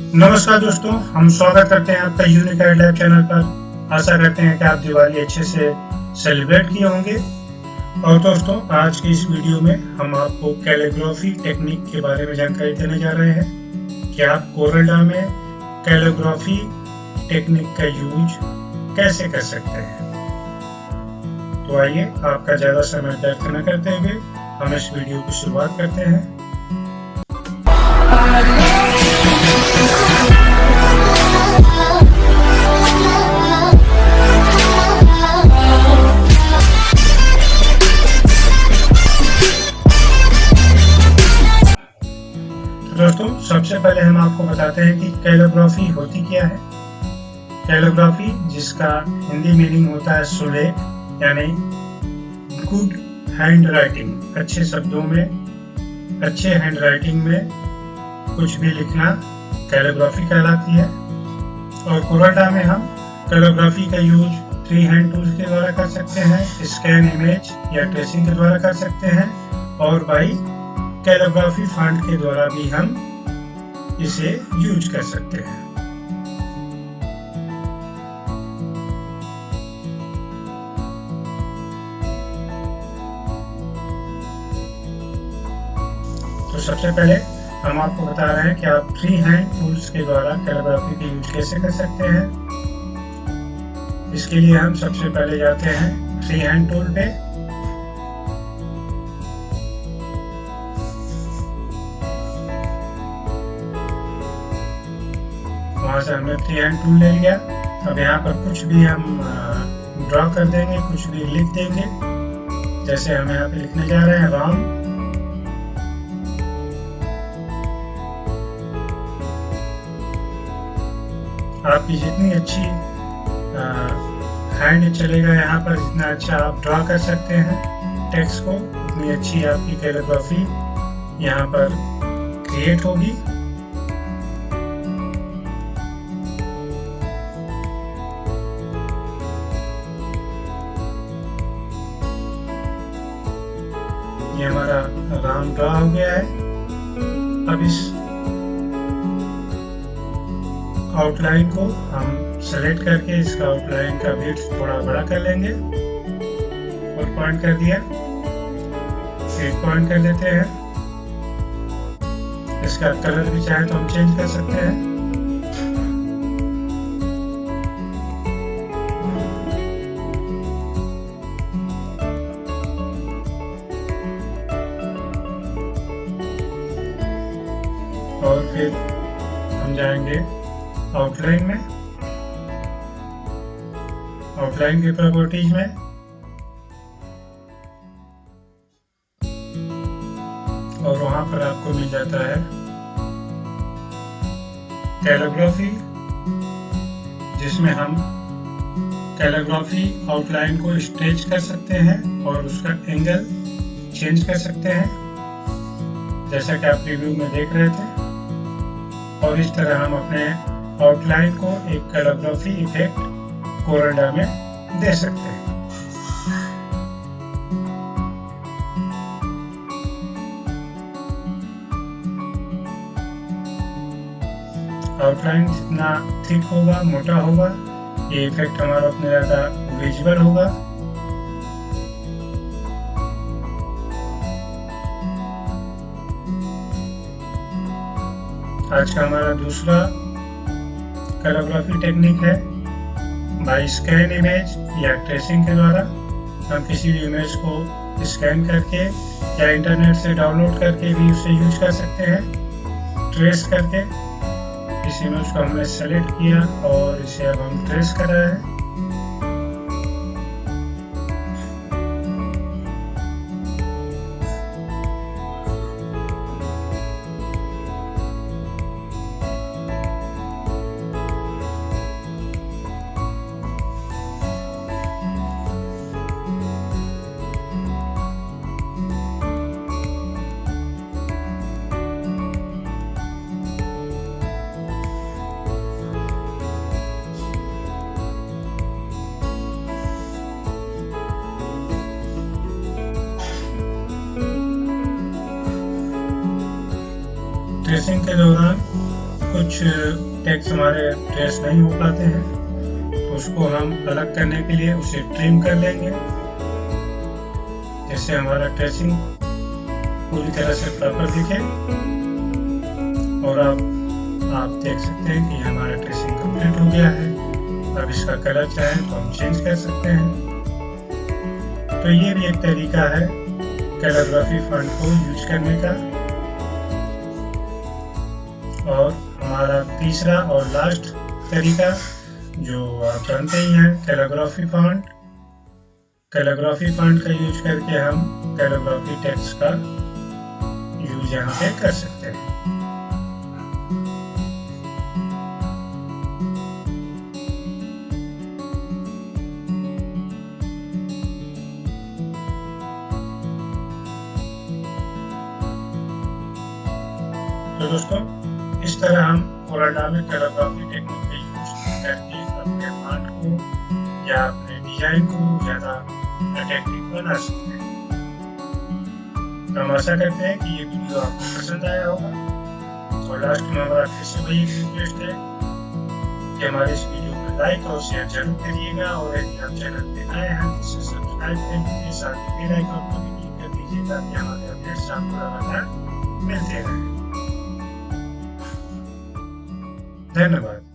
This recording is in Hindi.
नमस्कार दोस्तों, हम स्वागत करते हैं आपका यूनिक लैब चैनल पर। आशा करते हैं कि आप दिवाली अच्छे से सेलिब्रेट किए होंगे। और दोस्तों, आज की इस वीडियो में हम आपको कैलीग्राफी टेक्निक के बारे में जानकारी देने जा रहे हैं कि आप CorelDRAW में कैलीग्राफी टेक्निक का यूज कैसे कर सकते हैं। तो आइए, आपका ज़्यादा समय व्यर्थ न करते हुए हम इस वीडियो की शुरुआत करते हैं। दोस्तों, सबसे पहले हम आपको बताते हैं कि कैलीग्राफी होती क्या है। कैलीग्राफी, जिसका हिंदी मीनिंग होता है सुलेख, यानी गुड हैंड राइटिंग, अच्छे शब्दों में, अच्छे हैंड राइटिंग में कुछ भी लिखना कैलीग्राफी कहलाती है। और CorelDRAW में हम कैलीग्राफी का यूज फ्री हैंड टूल्स के द्वारा कर सकते हैं, स्कैन इमेज या ट्रेसिंग के द्वारा कर सकते हैं, और बाई कैलीग्राफी फॉन्ट के द्वारा भी हम इसे यूज कर सकते हैं। तो सबसे पहले हम आपको बता रहे हैं कि आप फ्री हैंड टूल्स के द्वारा कैलीग्राफी का यूज कैसे कर सकते हैं। इसके लिए हम सबसे पहले जाते हैं फ्री हैंड टूल पे। वहां से हमने फ्री हैंड टूल ले लिया। अब यहाँ पर कुछ भी हम ड्रॉ कर देंगे, कुछ भी लिख देंगे। जैसे हम यहाँ पे लिखने जा रहे हैं राम। आपकी जितनी अच्छी हैंड चलेगा यहाँ पर, जितना अच्छा आप ड्रॉ कर सकते हैं टेक्स्ट को, उतनी अच्छी आपकी कैलीग्राफी यहाँ पर क्रिएट होगी। ये हमारा राम ड्रॉ हो गया है। अब इस आउटलाइन को हम सेलेक्ट करके इसका आउटलाइन का विड्थ थोड़ा बड़ा कर लेंगे। और पॉइंट कर दिया, एक पॉइंट कर देते हैं। इसका कलर भी चाहे तो हम चेंज कर सकते हैं। और फिर हम जाएंगे आउटलाइन में, आउटलाइन की प्रॉपर्टीज में, और वहां पर आपको मिल जाता है कैलीग्राफी, जिसमें हम कैलीग्राफी आउटलाइन को स्ट्रेच कर सकते हैं और उसका एंगल चेंज कर सकते हैं, जैसा कि आप रिव्यू में देख रहे थे। और इस तरह हम अपने आउटलाइन को एक कैलीग्राफी इफेक्ट CorelDRAW में दे सकते हैं। आउटलाइन जितना थिक होगा, मोटा होगा, ये इफेक्ट हमारा उतना ज्यादा विजुअल होगा। आज का हमारा दूसरा कैलीग्राफी टेक्निक है बाय स्कैन इमेज या ट्रेसिंग के द्वारा। हम किसी भी इमेज को स्कैन करके या इंटरनेट से डाउनलोड करके भी उसे यूज कर सकते हैं। ट्रेस करके इस इमेज को हमने सेलेक्ट किया और इसे अब हम ट्रेस कर रहे हैं। ट्रेसिंग के दौरान कुछ टेक्स्ट हमारे ट्रेस नहीं हो पाते हैं, तो उसको हम अलग करने के लिए उसे ट्रिम कर लेंगे, जिससे हमारा ट्रेसिंग पूरी तरह से प्रॉपर दिखे। और आप देख सकते हैं कि हमारा ट्रेसिंग कंप्लीट हो गया है। अब इसका कलर चाहें तो हम चेंज कर सकते हैं। तो ये भी एक तरीका है कैलीग्राफी फॉन्ट को यूज करने का। और हमारा तीसरा और लास्ट तरीका जो आप जानते ही हैं, कैलीग्राफी फॉन्ट। कैलीग्राफी फॉन्ट का यूज करके हम कैलीग्राफी टेक्स्ट का यूज यहाँ पे कर सकते हैं। तो दोस्तों, इस तरह हम CorelDRAW में कैलीग्राफी टेक्निक का यूज करके अपने फॉन्ट को या अपने डिजाइन को ज़्यादा अट्रैक्टिव बना सकते हैं। तो हम आशा करते हैं कि ये वीडियो आपको पसंद आया होगा। और लास्ट में हमारा फिर से वही रिक्वेस्ट है कि हमारे इस वीडियो को लाइक और शेयर जरूर करिएगा। और यदि आप चैनल पे नए हैं तो इसे सब्सक्राइब कर दीजिए, साथ ही बेल आइकन को भी क्लिक कर दीजिए ताकि हमारे अपडेट्स आपको लगातार मिलते रहें। धन्यवाद।